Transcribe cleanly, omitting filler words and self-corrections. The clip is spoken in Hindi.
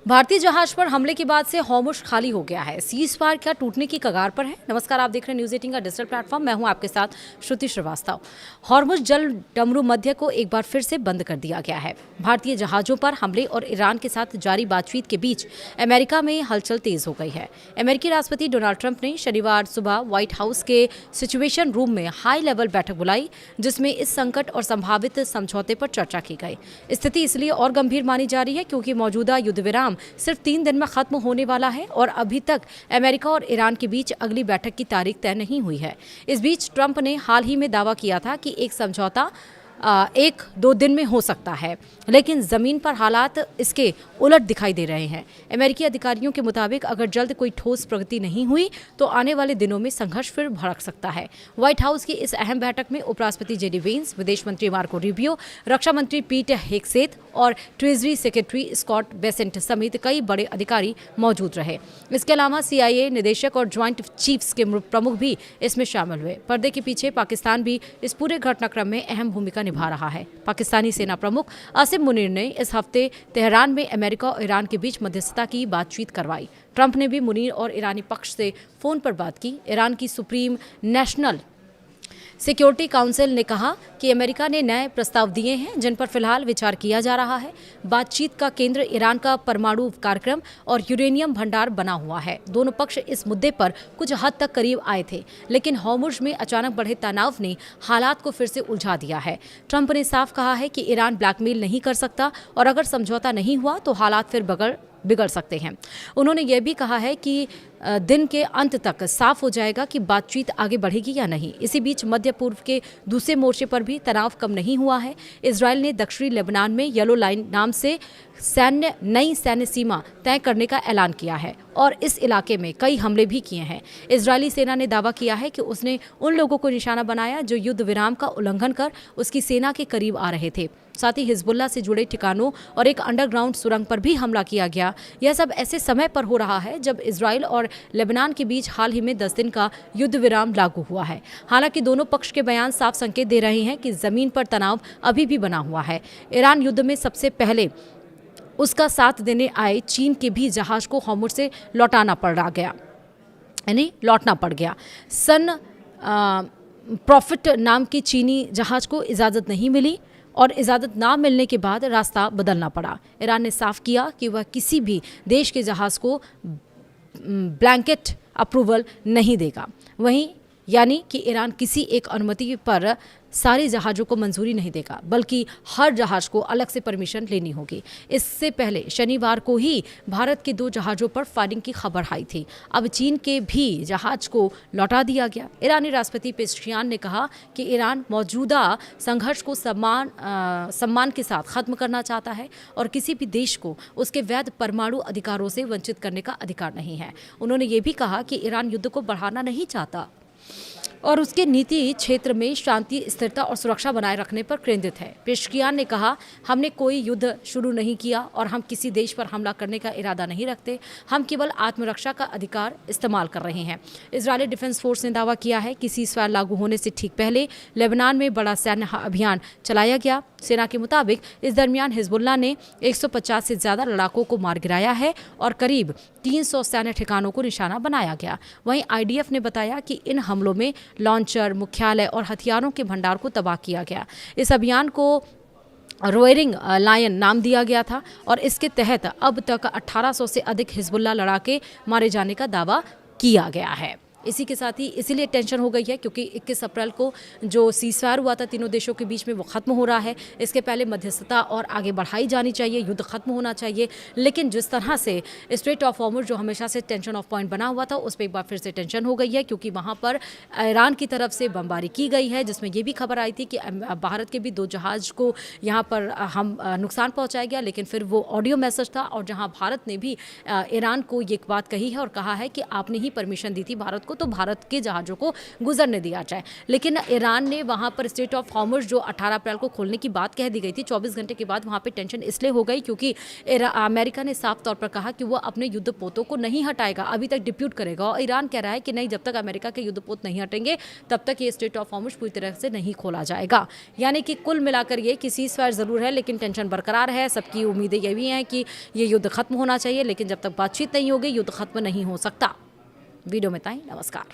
भारतीय जहाज पर हमले के बाद से हॉर्मुज़ खाली हो गया है। सीज फायर क्या टूटने की कगार पर है। नमस्कार, आप देख रहे हैं न्यूज़ 18 का डिजिटल प्लेटफॉर्म। मैं हूं आपके साथ श्रुति श्रीवास्तव। हॉर्मुज़ जल डमरू मध्य को एक बार फिर से बंद कर दिया गया है। भारतीय जहाजों पर हमले और ईरान के साथ जारी बातचीत के बीच अमेरिका में हलचल तेज हो गई है। अमेरिकी राष्ट्रपति डोनाल्ड ट्रंप ने शनिवार सुबह व्हाइट हाउस के सिचुएशन रूम में हाई लेवल बैठक बुलाई, जिसमें इस संकट और संभावित समझौते पर चर्चा की गई। स्थिति इसलिए और गंभीर मानी जा रही है क्योंकि मौजूदा युद्ध विराम सिर्फ 3 दिन में खत्म होने वाला है और अभी तक अमेरिका और ईरान के बीच अगली बैठक की तारीख तय नहीं हुई है। इस बीच ट्रंप ने हाल ही में दावा किया था कि एक समझौता 1-2 दिन में हो सकता है, लेकिन जमीन पर हालात इसके उलट दिखाई दे रहे हैं। अमेरिकी अधिकारियों के मुताबिक अगर जल्द कोई ठोस प्रगति नहीं हुई तो आने वाले दिनों में संघर्ष फिर भड़क सकता है। व्हाइट हाउस की इस अहम बैठक में उपराष्ट्रपति जेडी वेंस, विदेश मंत्री मार्को रूबियो, रक्षा मंत्री पीट हेगसेथ और ट्रेजरी सेक्रेटरी स्कॉट बेसेंट समेत कई बड़े अधिकारी मौजूद रहे। इसके अलावा CIA निदेशक और ज्वाइंट चीफ्स के प्रमुख भी इसमें शामिल हुए। पर्दे के पीछे पाकिस्तान भी इस पूरे घटनाक्रम में अहम भूमिका निभा रहा है। पाकिस्तानी सेना प्रमुख आसिम मुनीर ने इस हफ्ते तेहरान में अमेरिका और ईरान के बीच मध्यस्थता की बातचीत करवाई। ट्रंप ने भी मुनीर और ईरानी पक्ष से फोन पर बात की। ईरान की सुप्रीम नेशनल सिक्योरिटी काउंसिल ने कहा कि अमेरिका ने नए प्रस्ताव दिए हैं जिन पर फिलहाल विचार किया जा रहा है। बातचीत का केंद्र ईरान का परमाणु कार्यक्रम और यूरेनियम भंडार बना हुआ है। दोनों पक्ष इस मुद्दे पर कुछ हद तक करीब आए थे, लेकिन हॉर्मुज़ में अचानक बढ़े तनाव ने हालात को फिर से उलझा दिया है। ट्रंप ने साफ कहा है कि ईरान ब्लैकमेल नहीं कर सकता और अगर समझौता नहीं हुआ तो हालात फिर बिगड़ सकते हैं। उन्होंने यह भी कहा है कि दिन के अंत तक साफ हो जाएगा कि बातचीत आगे बढ़ेगी या नहीं। इसी बीच मध्य पूर्व के दूसरे मोर्चे पर भी तनाव कम नहीं हुआ है। इजरायल ने दक्षिणी लेबनान में येलो लाइन नाम से नई सैन्य सीमा तय करने का ऐलान किया है और इस इलाके में कई हमले भी किए हैं। इजरायली सेना ने दावा किया है कि उसने उन लोगों को निशाना बनाया जो युद्ध विराम का उल्लंघन कर उसकी सेना के करीब आ रहे थे। साथ ही हिजबुल्लाह से जुड़े ठिकानों और एक अंडरग्राउंड सुरंग पर भी हमला किया गया। यह सब ऐसे समय पर हो रहा है जब इजरायल और लेबनान के बीच हाल ही में 10 दिन का युद्ध विराम लागू हुआ है। हालांकि दोनों पक्ष के बयान साफ संकेत दे रहे हैं कि जमीन पर तनाव अभी भी बना हुआ है। ईरान युद्ध में सबसे पहले उसका साथ देने आए चीन के भी जहाज को हॉर्मुज़ से लौटना पड़ गया। प्रॉफिट नाम की चीनी जहाज को इजाज़त नहीं मिली और इजाज़त ना मिलने के बाद रास्ता बदलना पड़ा। ईरान ने साफ किया कि वह किसी भी देश के जहाज़ को ब्लैंकेट अप्रूवल नहीं देगा। वहीं यानी कि ईरान किसी एक अनुमति पर सारे जहाज़ों को मंजूरी नहीं देगा, बल्कि हर जहाज़ को अलग से परमिशन लेनी होगी। इससे पहले शनिवार को ही भारत के 2 जहाज़ों पर फायरिंग की खबर आई थी। अब चीन के भी जहाज़ को लौटा दिया गया। ईरानी राष्ट्रपति पेज़ेश्कियान ने कहा कि ईरान मौजूदा संघर्ष को सम्मान के साथ ख़त्म करना चाहता है और किसी भी देश को उसके वैध परमाणु अधिकारों से वंचित करने का अधिकार नहीं है। उन्होंने ये भी कहा कि ईरान युद्ध को बढ़ाना नहीं चाहता और उसके नीति क्षेत्र में शांति, स्थिरता और सुरक्षा बनाए रखने पर केंद्रित है। पेज़ेश्कियान ने कहा, हमने कोई युद्ध शुरू नहीं किया और हम किसी देश पर हमला करने का इरादा नहीं रखते। हम केवल आत्मरक्षा का अधिकार इस्तेमाल कर रहे हैं। इजरायली डिफेंस फोर्स ने दावा किया है कि सीज़ फायर लागू होने से ठीक पहले लेबनान में बड़ा सैन्य अभियान चलाया गया। सेना के मुताबिक इस दरमियान हिजबुल्लाह ने 150 से ज़्यादा लड़ाकों को मार गिराया है और करीब 300 सैन्य ठिकानों को निशाना बनाया गया। वहीं IDF ने बताया कि इन हमलों में लॉन्चर, मुख्यालय और हथियारों के भंडार को तबाह किया गया। इस अभियान को रोयरिंग लायन नाम दिया गया था और इसके तहत अब तक 1800 से अधिक हिजबुल्लाह लड़ाके मारे जाने का दावा किया गया है। इसी के साथ ही इसीलिए टेंशन हो गई है क्योंकि 21 अप्रैल को जो सीज़फायर हुआ था तीनों देशों के बीच में, वो ख़त्म हो रहा है। इसके पहले मध्यस्थता और आगे बढ़ाई जानी चाहिए, युद्ध खत्म होना चाहिए। लेकिन जिस तरह से स्ट्रेट ऑफ हॉर्मुज़ जो हमेशा से टेंशन ऑफ पॉइंट बना हुआ था, उस पर एक बार फिर से टेंशन हो गई है क्योंकि वहाँ पर ईरान की तरफ से बमबारी की गई है, जिसमें ये भी खबर आई थी कि भारत के भी 2 जहाज़ को यहाँ पर हम नुकसान पहुँचाया गया, लेकिन फिर वो ऑडियो मैसेज था और जहाँ भारत ने भी ईरान को ये बात कही है और कहा है कि आपने ही परमिशन दी थी भारत को तो भारत के जहाज़ों को गुजरने दिया जाए। लेकिन ईरान ने वहाँ पर स्ट्रेट ऑफ हॉर्मुज़ जो 18 अप्रैल को खोलने की बात कह दी गई थी, 24 घंटे के बाद वहाँ पे टेंशन इसलिए हो गई क्योंकि अमेरिका ने साफ तौर पर कहा कि वो अपने युद्धपोतों को नहीं हटाएगा, अभी तक डिप्यूट करेगा। और ईरान कह रहा है कि नहीं, जब तक अमेरिका के युद्धपोत नहीं हटेंगे तब तक ये स्ट्रेट ऑफ हॉर्मुज़ पूरी तरह से नहीं खोला जाएगा। यानी कि कुल मिलाकर ये कि सीज़फायर ज़रूर है लेकिन टेंशन बरकरार है। सबकी उम्मीदें ये भी हैं कि ये युद्ध खत्म होना चाहिए, लेकिन जब तक बातचीत नहीं होगी युद्ध खत्म नहीं हो सकता। वीडियो में इतना ही। नमस्कार।